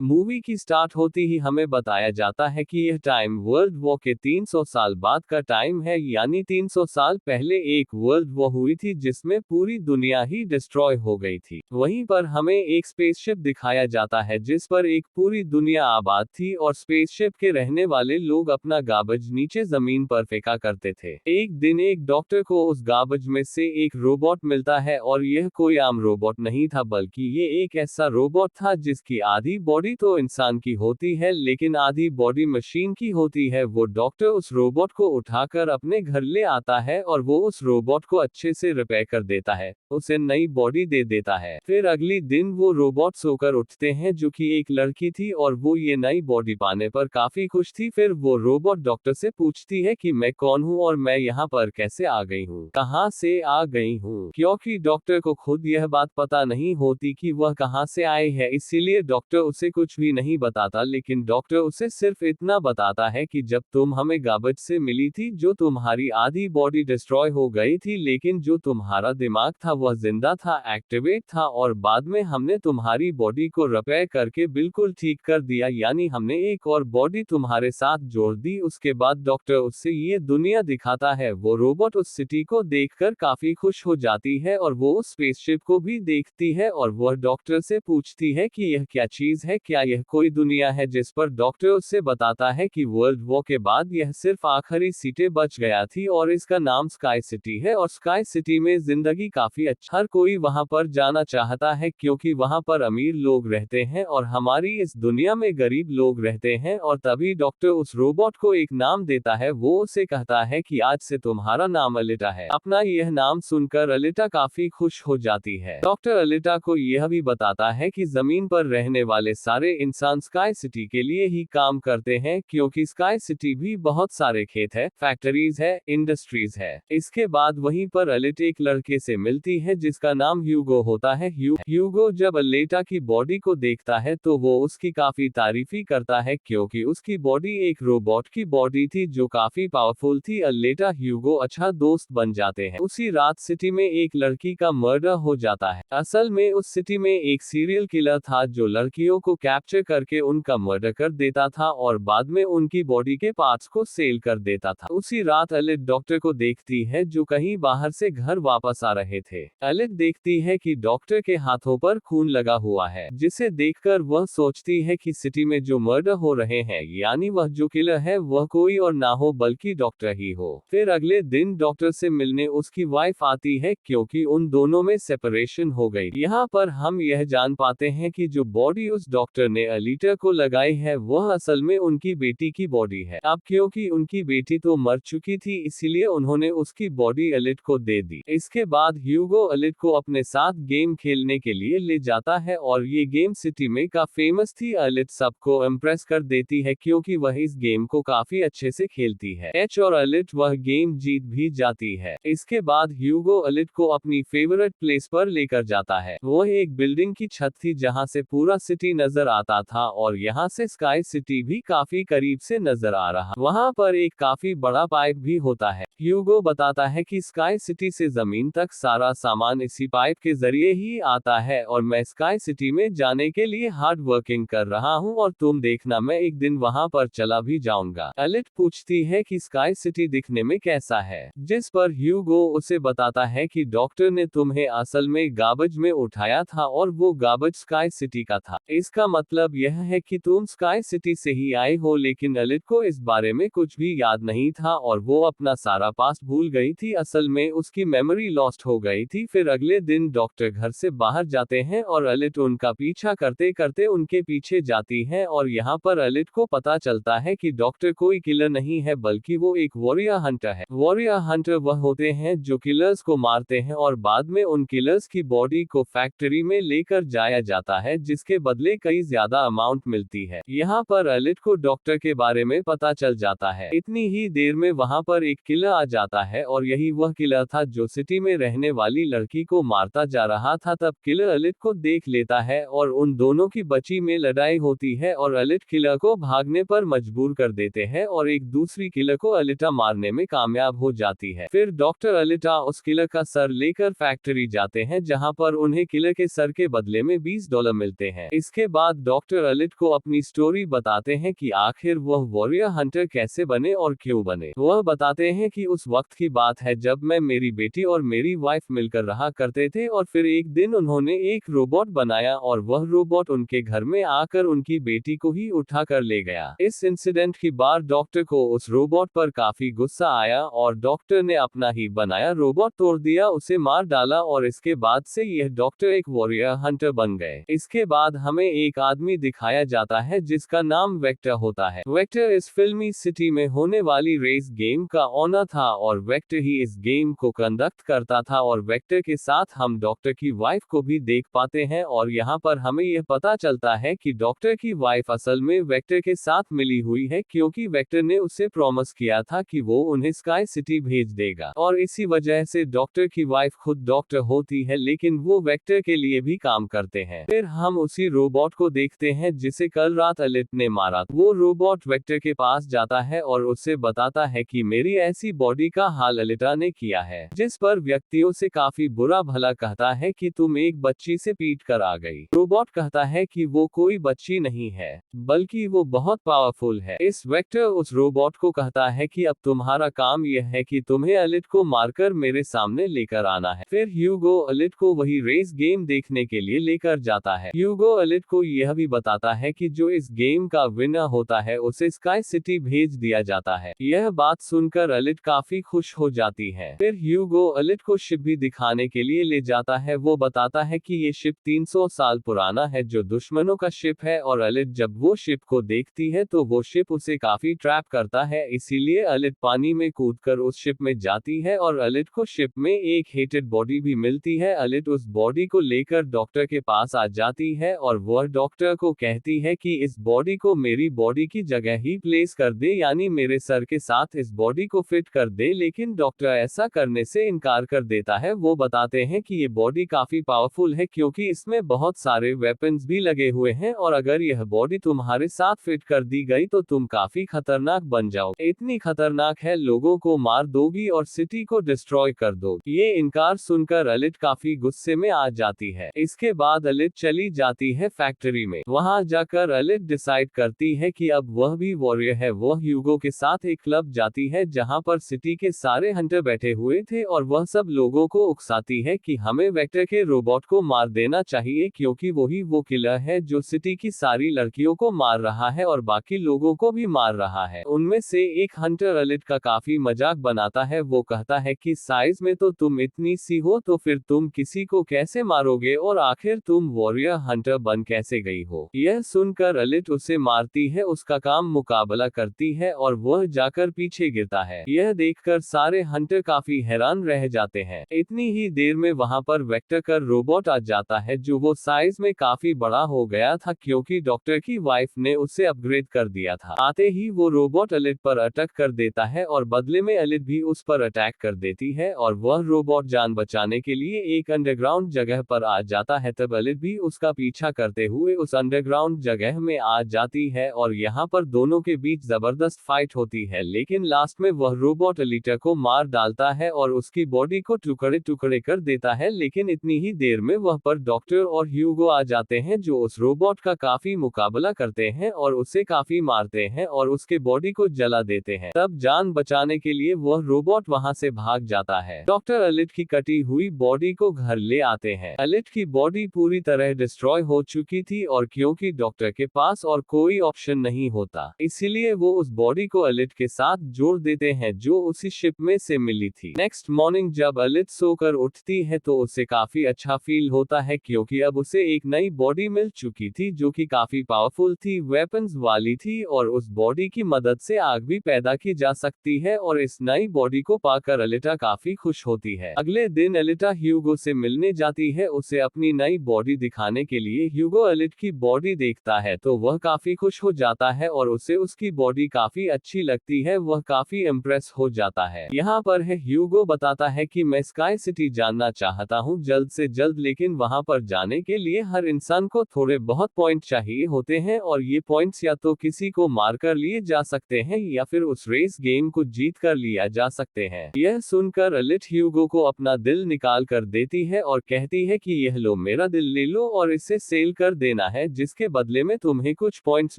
Movie की start होती ही हमें बताया जाता है कि यह टाइम वर्ल्ड वॉर के 300 साल बाद का टाइम है, यानी 300 साल पहले एक वर्ल्ड वॉर हुई थी जिसमें पूरी दुनिया ही डिस्ट्रॉय हो गई थी। वहीं पर हमें एक स्पेसशिप दिखाया जाता है जिस पर एक पूरी दुनिया आबाद थी और स्पेसशिप के रहने वाले लोग अपना गार्बेज नीचे जमीन पर फेंका करते थे। एक दिन एक डॉक्टर को उस गार्बेज में से एक रोबोट मिलता है और यह कोई आम रोबोट नहीं था, बल्कि ये एक ऐसा रोबोट था जिसकी आधी बॉडी तो इंसान की होती है लेकिन आधी बॉडी मशीन की होती है। वो डॉक्टर उस रोबोट को उठाकर अपने घर ले आता है और वो उस रोबोट को अच्छे से रिपेयर कर देता है, उसे नई बॉडी दे देता है। फिर अगली दिन वो रोबोट सोकर उठते हैं जो कि एक लड़की थी और वो ये नई बॉडी पाने पर काफी खुश थी। फिर वो रोबोट डॉक्टर से पूछती है कि मैं कौन हूँ और मैं यहाँ पर कैसे आ गई हूँ, कहाँ से आ गई हूँ, क्योंकि डॉक्टर को खुद यह बात पता नहीं होती कि वह कहाँ से आए है, इसीलिए डॉक्टर उसे कुछ भी नहीं बताता। लेकिन डॉक्टर उसे सिर्फ इतना बताता है कि जब तुम हमें गार्बेज से मिली थी जो तुम्हारी आधी बॉडी डिस्ट्रॉय हो गई थी, लेकिन जो तुम्हारा दिमाग था वह जिंदा था, एक्टिवेट था, और बाद में हमने तुम्हारी बॉडी को रिपेयर करके बिल्कुल ठीक कर दिया, यानी हमने एक और बॉडी तुम्हारे साथ जोड़ दी। उसके बाद डॉक्टर उससे ये दुनिया दिखाता है। वो रोबोट उस सिटी को देखकर काफी खुश हो जाती है और वो उस स्पेसशिप को भी देखती है और वह डॉक्टर से पूछती है कि यह क्या चीज है, क्या यह कोई दुनिया है, जिस पर डॉक्टर उससे बताता है कि वर्ल्ड वॉर के बाद यह सिर्फ आखिरी सीटें बच गया थी और इसका नाम स्काई सिटी है और स्काई सिटी में जिंदगी काफी अच्छा, हर कोई वहां पर जाना चाहता है क्योंकि वहां पर अमीर लोग रहते हैं और हमारी इस दुनिया में गरीब लोग रहते हैं। और तभी डॉक्टर उस रोबोट को एक नाम देता है, वो उसे कहता है कि आज से तुम्हारा नाम अलिटा है। अपना यह नाम सुनकर अलिटा काफी खुश हो जाती है। डॉक्टर अलिटा को यह भी बताता है कि जमीन पर रहने वाले सारे इंसान स्काई सिटी के लिए ही काम करते हैं क्योंकि स्काई सिटी भी बहुत सारे खेत है, फैक्ट्रीज है, इंडस्ट्रीज है। इसके बाद वहीं पर अलिट एक लड़के से मिलती है जिसका नाम ह्यूगो होता है। ह्यूगो जब अलेटा की बॉडी को देखता है तो वो उसकी काफी तारीफी करता है क्योंकि उसकी बॉडी एक रोबोट की बॉडी थी जो काफी पावरफुल थी। अलेटा ह्यूगो अच्छा दोस्त बन जाते हैं। उसी रात सिटी में एक लड़की का मर्डर हो जाता है। असल में उस सिटी में एक सीरियल किलर था जो लड़कियों को कैप्चर करके उनका मर्डर कर देता था और बाद में उनकी बॉडी के पार्ट्स को सेल कर देता था। उसी रात अलिट डॉक्टर को देखती है जो कहीं बाहर से घर वापस आ रहे थे। अलिट देखती है कि डॉक्टर के हाथों पर खून लगा हुआ है, जिसे देखकर वह सोचती है कि सिटी में जो मर्डर हो रहे हैं यानी वह जो किलर है वह कोई और ना हो बल्कि डॉक्टर ही हो। फिर अगले दिन डॉक्टर से मिलने उसकी वाइफ आती है क्योंकि उन दोनों में सेपरेशन हो गई। यहाँ पर हम यह जान पाते हैं कि जो बॉडी उस डॉक्टर ने अलीटा को लगाई है वह असल में उनकी बेटी की बॉडी है। अब क्योंकि उनकी बेटी तो मर चुकी थी इसीलिए उन्होंने उसकी बॉडी अलिट को दे दी। इसके बाद ह्यूगो अलिट को अपने साथ गेम खेलने के लिए ले जाता है और ये गेम सिटी में का फेमस थी। अलिट सबको इम्प्रेस कर देती है क्योंकि वह इस गेम को काफी अच्छे से खेलती है। एच और अलिट वह गेम जीत भी जाती है। इसके बाद ह्यूगो अलिट को अपनी फेवरेट प्लेस पर लेकर जाता है। वह एक बिल्डिंग की छत थी जहां से पूरा सिटी नजर आता था और यहां से स्काई सिटी भी काफी करीब से नजर आ रहा। वहां पर एक काफी बड़ा पाइप भी होता है। ह्यूगो बताता है कि स्काई सिटी से जमीन तक सारा सामान इसी पाइप के जरिए ही आता है और मैं स्काई सिटी में जाने के लिए हार्ड वर्किंग कर रहा हूं और तुम देखना मैं एक दिन वहां पर चला भी जाऊंगा। अलिट पूछती है कि स्काई सिटी दिखने में कैसा है, जिस पर ह्यूगो उसे बताता है कि डॉक्टर ने तुम्हें असल में गार्बेज में उठाया था और वो गार्बेज स्काई सिटी का था। इसका मतलब यह है कि तुम स्काई सिटी से ही आए हो। लेकिन अलिट को इस बारे में कुछ भी याद नहीं था और वो अपना सारा पास्ट भूल गई थी। असल में उसकी मेमोरी लॉस्ट हो गई थी। फिर अगले दिन डॉक्टर घर से बाहर जाते हैं और अलिट उनका पीछा करते करते उनके पीछे जाती है और यहाँ पर अलिट को पता चलता है कि डॉक्टर कोई किलर नहीं है बल्कि वो एक वॉरियर हंटर है। वॉरियर हंटर वह होते हैं जो किलर्स को मारते हैं और बाद में उन किलर्स की बॉडी को फैक्ट्री में लेकर जाया जाता है जिसके बदले कई ज्यादा अमाउंट मिलती है। यहाँ पर अलिट को डॉक्टर के बारे में पता चल जाता है। इतनी ही देर में वहाँ पर एक किलर आ जाता है और यही वह किलर था जो सिटी में रहने वाली लड़की को मारता जा रहा था। तब किलर अलिट को देख लेता है और उन दोनों की बची में लड़ाई होती है और अलिट किलर को भागने पर मजबूर कर देते हैं और एक दूसरी किलर को अलिटा मारने में कामयाब हो जाती है। फिर डॉक्टर अलिटा उस किलर का सर लेकर फैक्ट्री जाते हैं जहां पर उन्हें किलर के सर के बदले में $20 मिलते हैं। इसके बाद बाद डॉक्टर अलिट को अपनी स्टोरी बताते हैं कि आखिर वह वॉरियर हंटर कैसे बने और क्यों बने। वह बताते हैं कि उस वक्त की बात है जब मैं, मेरी बेटी और मेरी वाइफ मिलकर रहा करते थे और फिर एक दिन उन्होंने एक रोबोट बनाया और वह रोबोट उनके घर में आकर उनकी बेटी को ही उठा कर ले गया। इस इंसिडेंट के बाद डॉक्टर को उस रोबोट पर काफी गुस्सा आया और डॉक्टर ने अपना ही बनाया रोबोट तोड़ दिया, उसे मार डाला और इसके बाद से यह डॉक्टर एक वॉरियर हंटर बन गए। इसके बाद हमें एक आदमी दिखाया जाता है जिसका नाम वेक्टर होता है। वेक्टर इस फिल्मी सिटी में होने वाली रेस गेम का ओनर था और वेक्टर ही इस गेम को कंडक्ट करता था और वेक्टर के साथ हम डॉक्टर की वाइफ को भी देख पाते हैं और यहाँ पर हमें यह पता चलता है कि डॉक्टर की वाइफ असल में वेक्टर के साथ मिली हुई है क्योंकि वेक्टर ने उसे प्रॉमिस किया था कि वो उन्हें स्काई सिटी भेज देगा और इसी वजह से डॉक्टर की वाइफ खुद डॉक्टर होती है लेकिन वो वेक्टर के लिए भी काम करते हैं। फिर हम उसी रोबोट को देखते हैं जिसे कल रात अलिट ने मारा। वो रोबोट वेक्टर के पास जाता है और उससे बताता है कि मेरी ऐसी बॉडी का हाल अलिटा ने किया है, जिस पर व्यक्तियों से काफी बुरा भला कहता है कि तुम एक बच्ची से पीट कर आ गई। रोबोट कहता है कि वो कोई बच्ची नहीं है बल्कि वो बहुत पावरफुल है। इस वेक्टर उस रोबोट को कहता है कि अब तुम्हारा काम यह है कि तुम्हें अलिट को मारकर मेरे सामने लेकर आना है। फिर ह्यूगो अलिट को वही रेस गेम देखने के लिए लेकर जाता है। ह्यूगो अलिट को यह भी बताता है कि जो इस गेम का विनर होता है उसे स्काई सिटी भेज दिया जाता है। यह बात सुनकर अलिट काफी खुश हो जाती है। फिर ह्यूगो अलिट को शिप भी दिखाने के लिए ले जाता है। वो बताता है कि ये शिप 300 साल पुराना है जो दुश्मनों का शिप है और अलिट जब वो शिप को देखती है तो वो शिप उसे काफी ट्रैप करता है, इसीलिए अलिट पानी में कूदकर उस शिप में जाती है और अलिट को शिप में एक हेटेड बॉडी भी मिलती है। अलिट उस बॉडी को लेकर डॉक्टर के पास आ जाती है और वह डॉक्टर को कहती है कि इस बॉडी को मेरी बॉडी की जगह ही प्लेस कर दे, यानी मेरे सर के साथ इस बॉडी को फिट कर दे, लेकिन डॉक्टर ऐसा करने से इनकार कर देता है। वो बताते हैं कि ये बॉडी काफी पावरफुल है क्योंकि इसमें बहुत सारे वेपन्स भी लगे हुए हैं और अगर यह बॉडी तुम्हारे साथ फिट कर दी गई तो तुम काफी खतरनाक बन जाओ, इतनी खतरनाक है लोगों को मार दोगी और सिटी को डिस्ट्रॉय कर दोगी। ये इनकार सुनकर अलिट काफी गुस्से में आ जाती है। इसके बाद अलिट चली जाती है फैक्ट्री में। वहां जाकर अलिट डिसाइड करती है कि अब वह भी वॉरियर है। वह ह्यूगो के साथ एक क्लब जाती है जहां पर सिटी के सारे हंटर बैठे हुए थे और वह सब लोगों को उकसाती है कि हमें वेक्टर के रोबोट को मार देना चाहिए क्योंकि वही वो किलर है जो सिटी की सारी लड़कियों को मार रहा है और बाकी लोगों को भी मार रहा है। उनमें से एक हंटर अलिट का काफी मजाक बनाता है। वो कहता है कि साइज में तो तुम इतनी सी हो तो फिर तुम किसी को कैसे मारोगे और आखिर तुम वॉरियर हंटर बन कैसे गई हो। यह सुनकर अलिट उसे मारती है, उसका काम मुकाबला करती है और वह जाकर पीछे गिरता है। यह देखकर सारे हंटर काफी हैरान रह जाते हैं। इतनी ही देर में वहां पर वेक्टर का रोबोट आ जाता है जो वो साइज में काफी बड़ा हो गया था क्योंकि डॉक्टर की वाइफ ने उसे अपग्रेड कर दिया था। आते ही वो रोबोट अलिट पर अटैक कर देता है और बदले में अलिट भी उस पर अटैक कर देती है और वह रोबोट जान बचाने के लिए एक अंडरग्राउंड जगह पर आ जाता है। तब अलिट भी उसका पीछा करते हुए उस अंडरग्राउंड जगह में आ जाती है और यहाँ पर दोनों के बीच जबरदस्त फाइट होती है, लेकिन लास्ट में वह रोबोट अलिटा को मार डालता है और उसकी बॉडी को टुकड़े टुकड़े कर देता है। लेकिन इतनी ही देर में वह पर डॉक्टर और ह्यूगो आ जाते हैं जो उस रोबोट का काफी मुकाबला करते हैं और उसे काफी मारते हैं और उसके बॉडी को जला देते हैं। तब जान बचाने के लिए वह रोबोट वहां से भाग जाता है। डॉक्टर अलिट की कटी हुई बॉडी को घर ले आते हैं। अलिट की बॉडी पूरी तरह डिस्ट्रॉय हो चुकी थी और क्योंकि डॉक्टर के पास और कोई ऑप्शन नहीं होता इसीलिए वो उस बॉडी को अलिट के साथ जोड़ देते हैं जो उसी शिप में से मिली थी। नेक्स्ट मॉर्निंग जब अलिट सोकर उठती है तो उसे काफी अच्छा फील होता है क्योंकि अब उसे एक नई बॉडी मिल चुकी थी जो कि काफी पावरफुल थी, वेपन्स वाली थी और उस बॉडी की मदद से आग भी पैदा की जा सकती है और इस नई बॉडी को पाकर अलिटा काफी खुश होती है। अगले दिन अलिटा ह्यूगो से मिलने जाती है उसे अपनी नई बॉडी दिखाने के लिए। ह्यूगो अलिट की बॉडी देखता है तो वह काफी खुश हो जाता है और उसे उसकी बॉडी काफी अच्छी लगती है। वह काफी इम्प्रेस हो जाता है। यहाँ पर है ह्यूगो बताता है कि मैं स्काई सिटी जानना चाहता हूँ जल्द से जल्द, लेकिन वहाँ पर जाने के लिए हर इंसान को थोड़े बहुत पॉइंट चाहिए होते हैं और ये पॉइंट्स या तो किसी को मारकर लिए जा सकते हैं या फिर उस रेस गेम को जीत कर लिया जा सकते हैं। यह सुनकर अलिट ह्यूगो को अपना दिल निकाल कर देती है और कहती है कि यह लो, मेरा दिल ले लो और इसे सेल कर देना। देना है, जिसके बदले में तुम्हें कुछ पॉइंट्स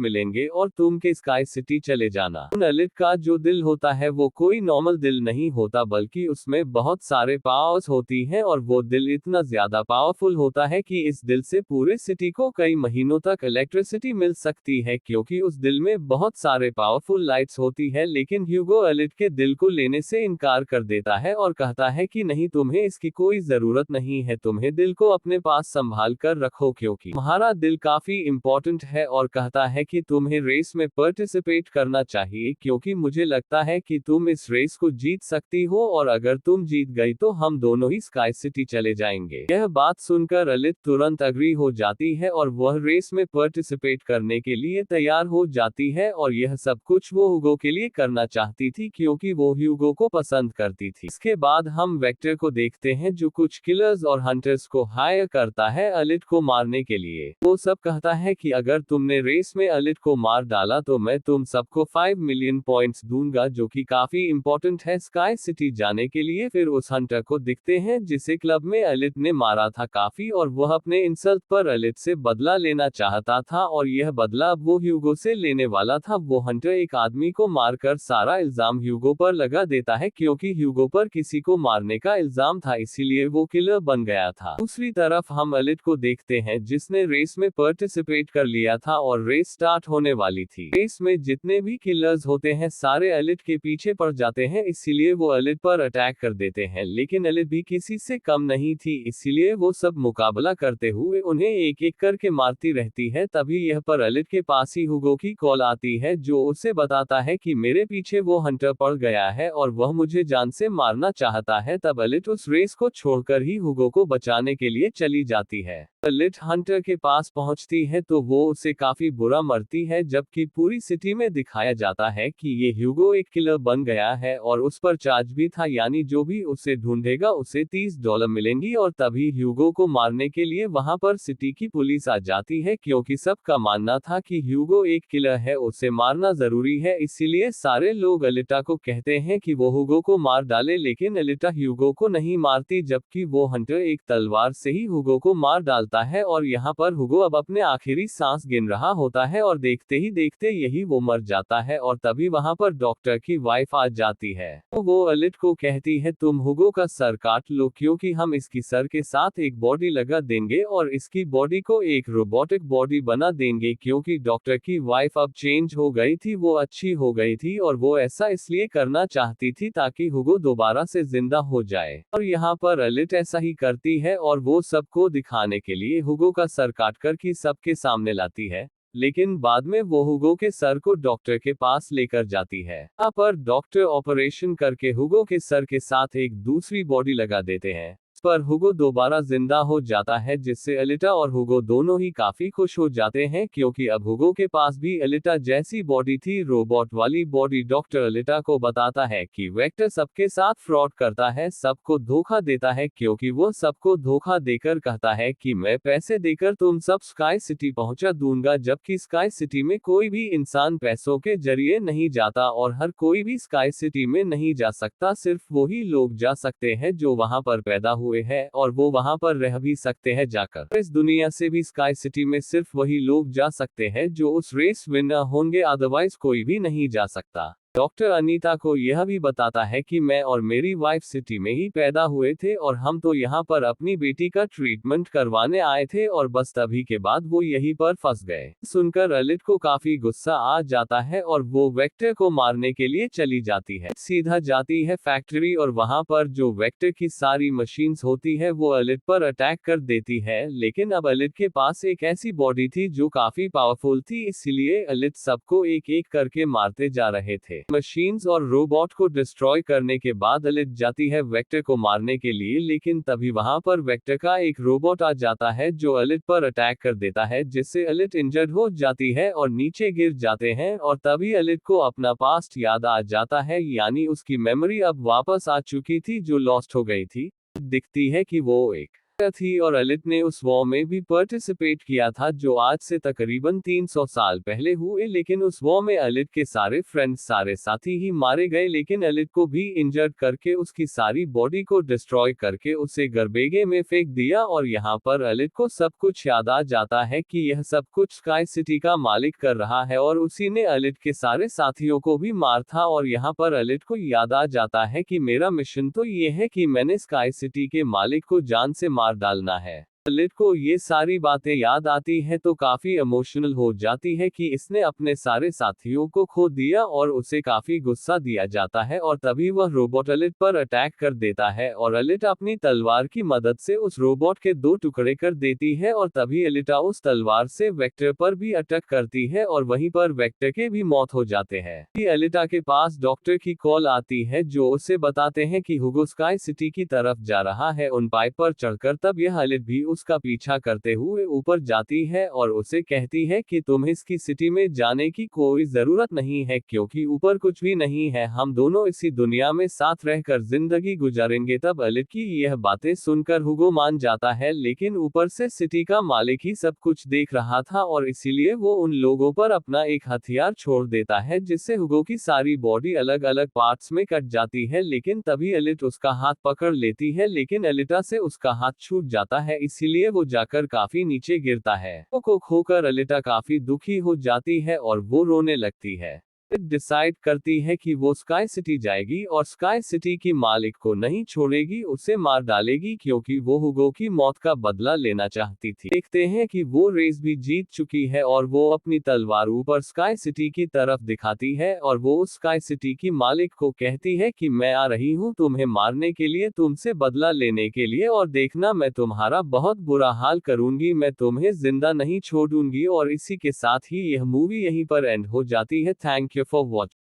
मिलेंगे और तुम के स्काई सिटी चले जाना। एलिट का जो दिल होता है वो कोई नॉर्मल दिल नहीं होता, बल्कि उसमें बहुत सारे पावर्स होती हैं और वो दिल इतना ज्यादा पावरफुल होता है कि इस दिल से पूरे सिटी को कई महीनों तक इलेक्ट्रिसिटी मिल सकती है, क्योंकि उस दिल में बहुत सारे पावरफुल लाइट्स होती है। लेकिन ह्यूगो एलिट के दिल को लेने से इनकार कर देता है और कहता है कि नहीं, तुम्हें इसकी कोई जरूरत नहीं है, तुम्हें दिल को अपने पास संभाल कर रखो क्योंकि तुम्हारा दिल काफी इंपॉर्टेंट है, और कहता है कि तुम्हें रेस में पार्टिसिपेट करना चाहिए क्योंकि मुझे लगता है कि तुम इस रेस को जीत सकती हो, और अगर तुम जीत गई तो हम दोनों ही स्काई सिटी चले जाएंगे। यह बात सुनकर एलिट तुरंत अग्री हो जाती है और वह रेस में पार्टिसिपेट करने के लिए तैयार हो जाती है, और यह सब कुछ वो ह्यूगो के लिए करना चाहती थी क्योंकि वो ह्यूगो को पसंद करती थी। इसके बाद हम वेक्टर को देखते हैं जो कुछ किलर्स और हंटर्स को हायर करता है एलिट को मारने के लिए। वो सब कहता है कि अगर तुमने रेस में एलिट को मार डाला तो मैं तुम सबको 5 मिलियन पॉइंट्स दूंगा, जो कि काफी इंपॉर्टेंट है स्काई सिटी जाने के लिए। फिर उस हंटर को दिखते हैं जिसे क्लब में एलिट ने मारा था काफी, और वह अपने इंसल्ट पर एलिट से बदला लेना चाहता था, और यह बदला अब वो ह्यूगो से लेने वाला था। वो हंटर एक आदमी को मारकर सारा इल्जाम ह्यूगो पर लगा देता है क्योंकि ह्यूगो पर किसी को मारने का इल्जाम था, इसीलिए वो किलर बन गया था। दूसरी तरफ हम एलिट को देखते हैं जिसने रेस में पार्टिसिपेट कर लिया था और रेस स्टार्ट होने वाली थी। रेस में जितने भी किलर्स होते हैं सारे एलिट के पीछे पड़ जाते हैं, इसीलिए वो एलिट पर अटैक कर देते हैं, लेकिन एलिट भी किसी से कम नहीं थी, इसीलिए वो सब मुकाबला करते हुए उन्हें एक एक करके मारती रहती है। तभी यह पर एलिट के पास ही ह्यूगो की कॉल आती है जो उसे बताता है कि मेरे पीछे वो हंटर पड़ गया है और वह मुझे जान से मारना चाहता है। तब एलिट उस रेस को छोड़कर ही ह्यूगो को बचाने के लिए चली जाती है। एलिट हंटर के पास पहुंचती है तो वो उसे काफी बुरा मरती है, जबकि पूरी सिटी में दिखाया जाता है कि ये ह्यूगो एक किलर बन गया है और उस पर चार्ज भी था, यानी जो भी उसे ढूंढेगा उसे $30 मिलेंगी। और तभी ह्यूगो को मारने के लिए वहां पर सिटी की पुलिस आ जाती है क्योंकि सबका मानना था कि ह्यूगो एक किलर है, उसे मारना जरूरी है। इसीलिए सारे लोग एलिटा को कहते हैं कि वो ह्यूगो को मार डाले, लेकिन एलिटा ह्यूगो को नहीं मारती, जबकि वो हंटर एक तलवार से ही ह्यूगो को मार डालता है। और यहाँ पर ह्यूगो अब अपने आखिरी सांस गिन रहा होता है और देखते ही देखते यही वो मर जाता है। और तभी वहां पर डॉक्टर की वाइफ आ जाती है, तो वो एलिट को कहती है तुम ह्यूगो का सर काट लो क्योंकि हम इसकी सर के साथ एक बॉडी लगा देंगे और इसकी बॉडी को एक रोबोटिक बॉडी बना देंगे, क्योंकि डॉक्टर की वाइफ अब चेंज हो गई थी, वो अच्छी हो गई थी और वो ऐसा इसलिए करना चाहती थी ताकि ह्यूगो दोबारा से जिंदा हो जाए। और यहाँ पर एलिट ऐसा ही करती है और वो सबको दिखाने के लिए ह्यूगो का सर काटकर की सबके सामने लाती है, लेकिन बाद में वो ह्यूगो के सर को डॉक्टर के पास लेकर जाती है। यहाँ पर डॉक्टर ऑपरेशन करके ह्यूगो के सर के साथ एक दूसरी बॉडी लगा देते हैं, इस पर ह्यूगो दोबारा जिंदा हो जाता है, जिससे एलिटा और ह्यूगो दोनों ही काफी खुश हो जाते हैं क्योंकि अब ह्यूगो के पास भी एलिटा जैसी बॉडी थी, रोबोट वाली बॉडी। डॉक्टर एलिटा को बताता है कि वेक्टर सबके साथ फ्रॉड करता है, सबको धोखा देता है, क्योंकि वो सबको धोखा देकर कहता है कि मैं पैसे देकर तुम सब स्काई सिटी पहुंचा दूंगा, जबकि स्काई सिटी में कोई भी इंसान पैसों के जरिए नहीं जाता और हर कोई भी स्काई सिटी में नहीं जा सकता, सिर्फ वही लोग जा सकते हैं जो वहां पर पैदा हुए हैं और वो वहां पर रह भी सकते हैं जाकर। इस दुनिया से भी स्काई सिटी में सिर्फ वही लोग जा सकते हैं जो उस रेस विनर होंगे, अदरवाइज कोई भी नहीं जा सकता। डॉक्टर अनीता को यह भी बताता है कि मैं और मेरी वाइफ सिटी में ही पैदा हुए थे और हम तो यहाँ पर अपनी बेटी का ट्रीटमेंट करवाने आए थे और बस तभी के बाद वो यहीं पर फंस गए। सुनकर एलिट को काफी गुस्सा आ जाता है और वो वेक्टर को मारने के लिए चली जाती है। सीधा जाती है फैक्ट्री और वहां पर जो वेक्टर की सारी मशीन्स होती है वो एलिट पर अटैक कर देती है, लेकिन अब एलिट के पास एक ऐसी बॉडी थी जो काफी पावरफुल थी, इसीलिए एलिट सबको एक एक करके मारते जा रहे थे। मशीन्स और रोबोट को डिस्ट्रॉय करने के बाद एलिट जाती है वेक्टर को मारने के लिए, लेकिन तभी वहां पर वेक्टर का एक रोबोट आ जाता है जो एलिट पर अटैक कर देता है, जिससे एलिट इंजर्ड हो जाती है और नीचे गिर जाते हैं। और तभी एलिट को अपना पास्ट याद आ जाता है, यानी उसकी मेमोरी अब वापस आ चुकी थी जो लॉस्ट हो गई थी। दिखती है कि वो एक थी और एलिट ने उस वॉर में भी पार्टिसिपेट किया था जो आज से तकरीबन 300 साल पहले हुए, लेकिन उस वॉर में एलिट के सारे फ्रेंड्स, सारे साथी ही मारे गए, लेकिन एलिट को भी इंजर्ड करके उसकी सारी बॉडी को डिस्ट्रॉय करके उसे गरबेगे में फेंक दिया। और यहाँ पर एलिट को सब कुछ याद आ जाता है कि यह सब कुछ स्काई सिटी का मालिक कर रहा है और उसी ने एलिट के सारे साथियों को भी मार था। और यहाँ पर एलिट को याद आ जाता है कि मेरा मिशन तो ये है कि मैंने स्काई सिटी के मालिक को जान से मार डालना है। एलिट को ये सारी बातें याद आती है तो काफी इमोशनल हो जाती है कि इसने अपने सारे साथियों को खो दिया और उसे काफी गुस्सा दिया जाता है और तभी वह रोबोट एलिट पर अटैक कर देता है और एलिट अपनी तलवार की मदद से उस रोबोट के 2 टुकड़े कर देती है और तभी एलिटा उस तलवार से वेक्टर पर भी अटैक करती है और वहीं पर वेक्टर के भी मौत हो जाते हैं। एलिटा के पास डॉक्टर की कॉल आती है जो उसे बताते हैं कि हुगो स्काई सिटी की तरफ जा रहा है उन पाइप पर चढ़कर। तब यह एलिट भी उसका पीछा करते हुए ऊपर जाती है और उसे कहती है कि तुम्हें इसकी सिटी में जाने की कोई जरूरत नहीं है क्योंकि ऊपर कुछ भी नहीं है, हम दोनों इसी दुनिया में साथ रहकर जिंदगी गुजारेंगे। तब एलिट की यह बातें सुनकर हुगो मान जाता है, लेकिन ऊपर से सिटी का मालिक ही सब कुछ देख रहा था और इसीलिए वो उन लोगों पर अपना एक हथियार छोड़ देता है जिससे हुगो की सारी बॉडी अलग अलग पार्ट्स में कट जाती है। लेकिन तभी एलिट उसका हाथ पकड़ लेती है, लेकिन एलिटा से उसका हाथ छूट जाता है, इसीलिए वो जाकर काफी नीचे गिरता है। को खोकर एलिटा काफी दुखी हो जाती है और वो रोने लगती है। डिसाइड करती है कि वो स्काई सिटी जाएगी और स्काई सिटी की मालिक को नहीं छोड़ेगी, उसे मार डालेगी क्योंकि वो हुगो की मौत का बदला लेना चाहती थी। देखते हैं कि वो रेस भी जीत चुकी है और वो अपनी तलवार ऊपर स्काई सिटी की तरफ दिखाती है और वो उस स्काई सिटी की मालिक को कहती है कि मैं आ रही हूँ तुम्हें मारने के लिए, तुमसे बदला लेने के लिए, और देखना मैं तुम्हारा बहुत बुरा हाल करूंगी, मैं तुम्हें जिंदा नहीं छोड़ूंगी। और इसी के साथ ही यह मूवी यहीं पर एंड हो जाती है। Thank you for watching.